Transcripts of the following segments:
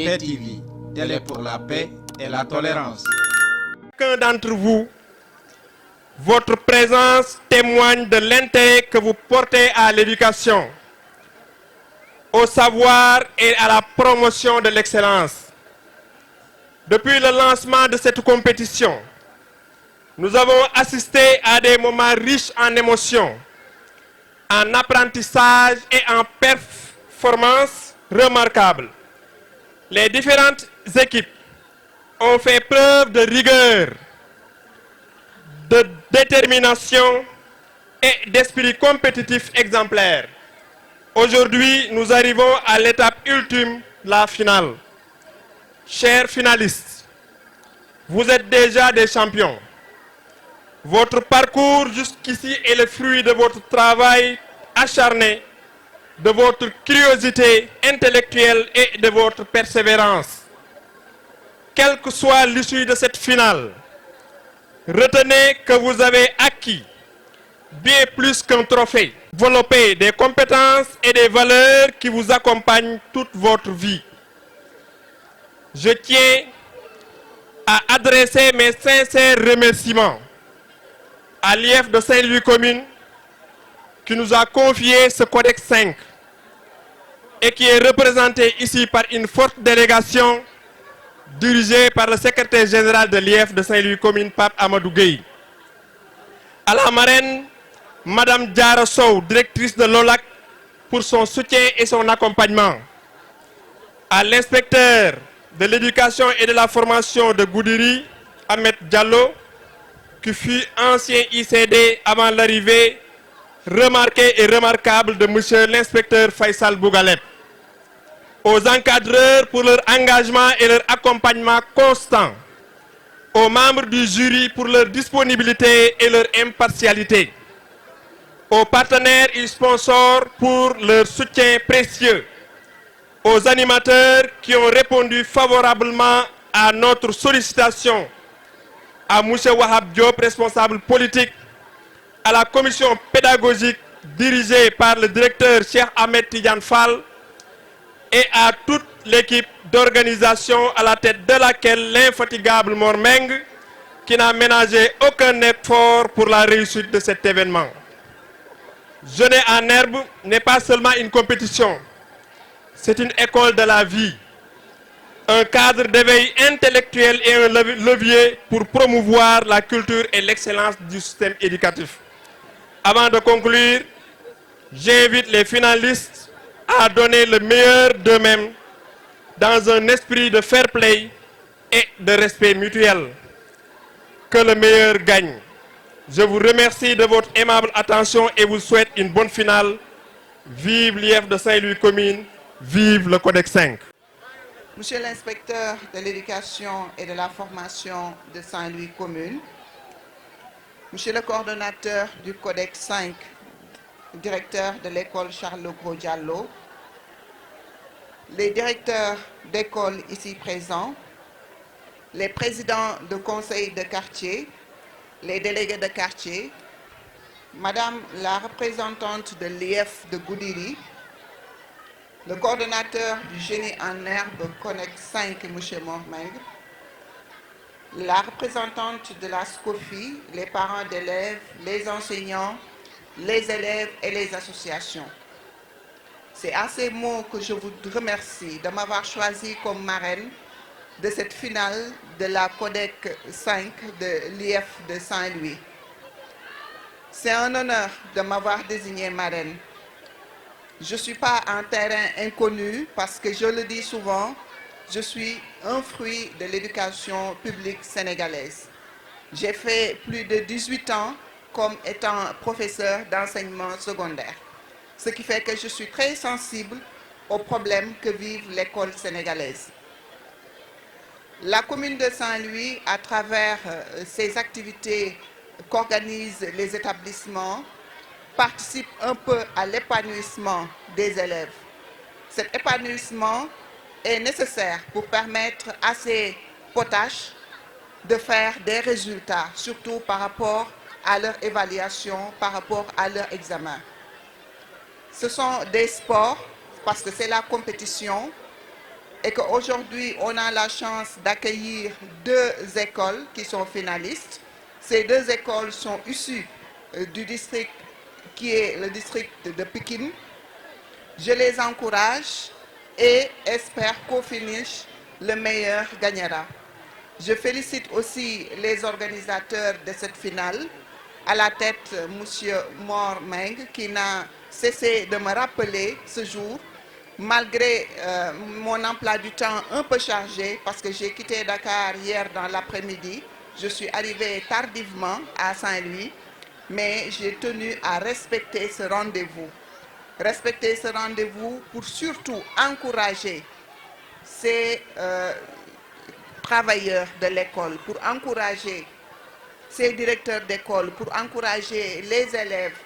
PTV, télé pour la paix et la tolérance. Chacun d'entre vous, votre présence témoigne de l'intérêt que vous portez à l'éducation, au savoir et à la promotion de l'excellence. Depuis le lancement de cette compétition, nous avons assisté à des moments riches en émotions, en apprentissage et en performances remarquables. Les différentes équipes ont fait preuve de rigueur, de détermination et d'esprit compétitif exemplaire. Aujourd'hui, nous arrivons à l'étape ultime, la finale. Chers finalistes, vous êtes déjà des champions. Votre parcours jusqu'ici est le fruit de votre travail acharné, de votre curiosité intellectuelle et de votre persévérance. Quelle que soit l'issue de cette finale, retenez que vous avez acquis bien plus qu'un trophée. Développez des compétences et des valeurs qui vous accompagnent toute votre vie. Je tiens à adresser mes sincères remerciements à l'IEF de Saint-Louis Commune qui nous a confié ce Codex 5 et qui est représenté ici par une forte délégation dirigée par le secrétaire général de l'IEF de Saint-Louis Commune, Pape Amadou Gueye. À la marraine, Madame Diara Sow, directrice de l'OLAC, pour son soutien et son accompagnement. À l'inspecteur de l'éducation et de la formation de Goudiri, Ahmed Diallo, qui fut ancien ICD avant l'arrivée remarquée et remarquable de monsieur l'inspecteur Faisal Bougaleb. Aux encadreurs pour leur engagement et leur accompagnement constant. Aux membres du jury pour leur disponibilité et leur impartialité. Aux partenaires et sponsors pour leur soutien précieux. Aux animateurs qui ont répondu favorablement à notre sollicitation. À M. Wahab Diop, responsable politique, à la commission pédagogique dirigée par le directeur Cheikh Ahmed Tidiane Fall et à toute l'équipe d'organisation à la tête de laquelle l'infatigable Mormeng qui n'a ménagé aucun effort pour la réussite de cet événement. Jeûner en herbe n'est pas seulement une compétition, c'est une école de la vie. Un cadre d'éveil intellectuel et un levier pour promouvoir la culture et l'excellence du système éducatif. Avant de conclure, j'invite les finalistes à donner le meilleur d'eux-mêmes dans un esprit de fair play et de respect mutuel. Que le meilleur gagne. Je vous remercie de votre aimable attention et vous souhaite une bonne finale. Vive l'IEF de Saint-Louis Commune, vive le Codex 5. Monsieur l'inspecteur de l'éducation et de la formation de Saint-Louis Commune, Monsieur le coordonnateur du Codex 5, directeur de l'école Charles Legros Diallo, les directeurs d'école ici présents, les présidents de conseils de quartier, les délégués de quartier, Madame la représentante de l'IEF de Goudiri, le coordonnateur du génie en herbe Codex 5, M. Mormeng, la représentante de la SCOFI, les parents d'élèves, les enseignants, les élèves et les associations. C'est à ces mots que je vous remercie de m'avoir choisi comme marraine de cette finale de la Codex 5 de l'IEF de Saint-Louis. C'est un honneur de m'avoir désignée marraine. Je ne suis pas un terrain inconnu parce que je le dis souvent, je suis un fruit de l'éducation publique sénégalaise. J'ai fait plus de 18 ans comme étant professeur d'enseignement secondaire, ce qui fait que je suis très sensible aux problèmes que vive l'école sénégalaise. La commune de Saint-Louis, à travers ses activités qu'organisent les établissements, participe un peu à l'épanouissement des élèves. Cet épanouissement est nécessaire pour permettre à ces potaches de faire des résultats, surtout par rapport à leur évaluation, par rapport à leur examen. Ce sont des sports, parce que c'est la compétition, et qu'aujourd'hui, on a la chance d'accueillir 2 écoles qui sont finalistes. Ces 2 écoles sont issues du district qui est le district de Pikine. Je les encourage et espère qu'au finish, le meilleur gagnera. Je félicite aussi les organisateurs de cette finale, à la tête M. Mor Meng, qui n'a cessé de me rappeler ce jour, malgré mon emploi du temps un peu chargé, parce que j'ai quitté Dakar hier dans l'après-midi. Je suis arrivée tardivement à Saint-Louis, mais j'ai tenu à respecter ce rendez-vous. Respecter ce rendez-vous pour surtout encourager ces travailleurs de l'école, pour encourager ces directeurs d'école, pour encourager les élèves,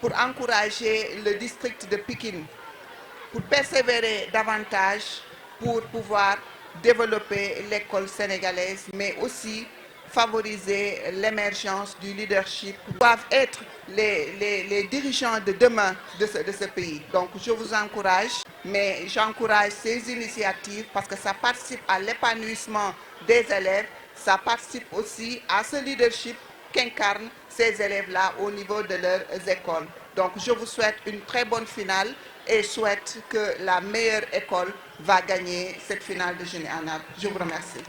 pour encourager le district de Pikine, pour persévérer davantage, pour pouvoir développer l'école sénégalaise, mais aussi favoriser l'émergence du leadership, doivent être les dirigeants de demain de ce pays. Donc je vous encourage, mais j'encourage ces initiatives parce que ça participe à l'épanouissement des élèves, ça participe aussi à ce leadership qu'incarnent ces élèves-là au niveau de leurs écoles. Donc je vous souhaite une très bonne finale et souhaite que la meilleure école va gagner cette finale de Génie en Art. Je vous remercie.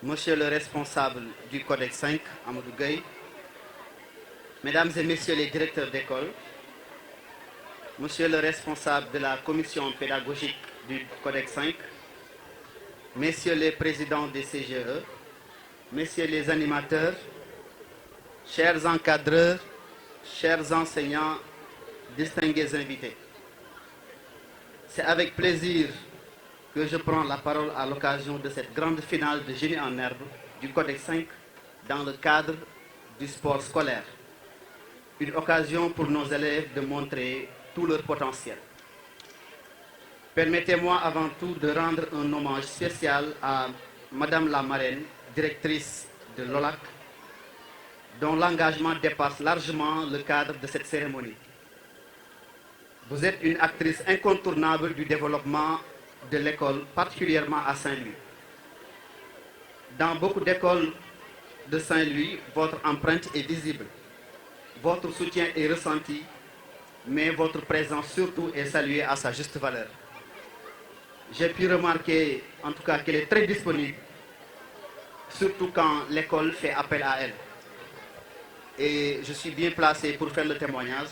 Monsieur le responsable du Codex 5, Amadou Gueye, Mesdames et Messieurs les directeurs d'école, Monsieur le responsable de la commission pédagogique du Codex 5, Messieurs les présidents des CGE, Messieurs les animateurs, chers encadreurs, chers enseignants, distingués invités. C'est avec plaisir que je prends la parole à l'occasion de cette grande finale de génie en herbe du Codex 5 dans le cadre du sport scolaire. Une occasion pour nos élèves de montrer tout leur potentiel. Permettez-moi avant tout de rendre un hommage spécial à Madame la marraine, directrice de l'OLAC, dont l'engagement dépasse largement le cadre de cette cérémonie. Vous êtes une actrice incontournable du développement de l'école, particulièrement à Saint-Louis. Dans beaucoup d'écoles de Saint-Louis, votre empreinte est visible. Votre soutien est ressenti, mais votre présence surtout est saluée à sa juste valeur. J'ai pu remarquer, en tout cas, qu'elle est très disponible, surtout quand l'école fait appel à elle. Et je suis bien placé pour faire le témoignage,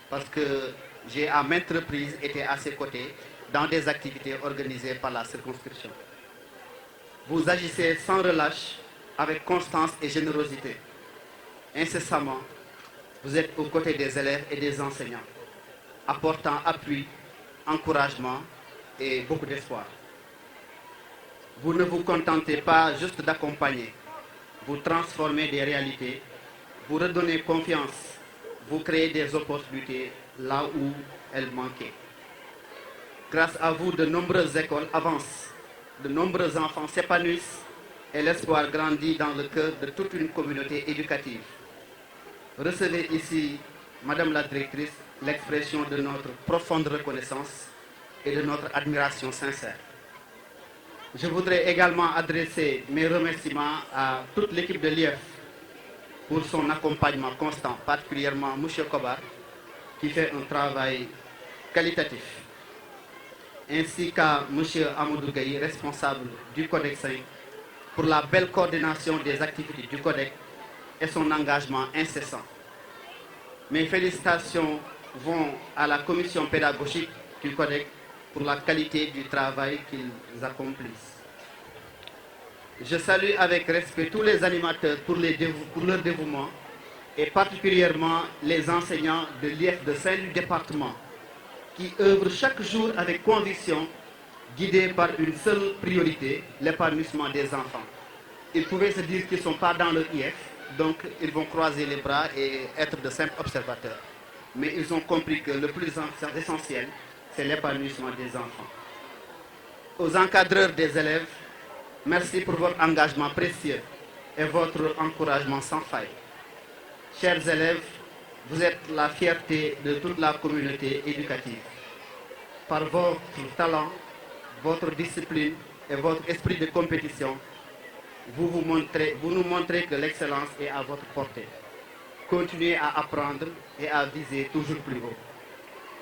parce que j'ai à maintes reprises été à ses côtés dans des activités organisées par la circonscription. Vous agissez sans relâche, avec constance et générosité. Incessamment, vous êtes aux côtés des élèves et des enseignants, apportant appui, encouragement et beaucoup d'espoir. Vous ne vous contentez pas juste d'accompagner, vous transformez des réalités, vous redonnez confiance, vous créez des opportunités là où elles manquaient. Grâce à vous, de nombreuses écoles avancent, de nombreux enfants s'épanouissent et l'espoir grandit dans le cœur de toute une communauté éducative. Recevez ici, Madame la Directrice, l'expression de notre profonde reconnaissance et de notre admiration sincère. Je voudrais également adresser mes remerciements à toute l'équipe de l'IEF pour son accompagnement constant, particulièrement M. Kobar, qui fait un travail qualitatif, ainsi qu'à M. Amadou Gueye, responsable du Codex 5, pour la belle coordination des activités du Codex et son engagement incessant. Mes félicitations vont à la commission pédagogique du Codex pour la qualité du travail qu'ils accomplissent. Je salue avec respect tous les animateurs pour leur dévouement et particulièrement les enseignants de l'IEF de Saint-Louis département qui œuvrent chaque jour avec conviction, guidés par une seule priorité, l'épanouissement des enfants. Ils pouvaient se dire qu'ils ne sont pas dans le IEF, donc ils vont croiser les bras et être de simples observateurs. Mais ils ont compris que le plus essentiel, c'est l'épanouissement des enfants. Aux encadreurs des élèves, merci pour votre engagement précieux et votre encouragement sans faille. Chers élèves, vous êtes la fierté de toute la communauté éducative. Par votre talent, votre discipline et votre esprit de compétition, vous nous montrez que l'excellence est à votre portée. Continuez à apprendre et à viser toujours plus haut.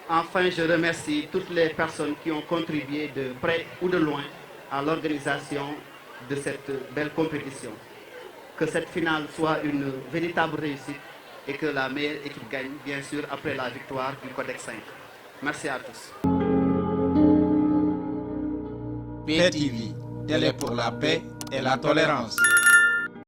Enfin, je remercie toutes les personnes qui ont contribué de près ou de loin à l'organisation de cette belle compétition. Que cette finale soit une véritable réussite et que la meilleure équipe gagne, bien sûr, après la victoire du Codex 5. Merci à tous. PTV, télé pour la paix et la tolérance.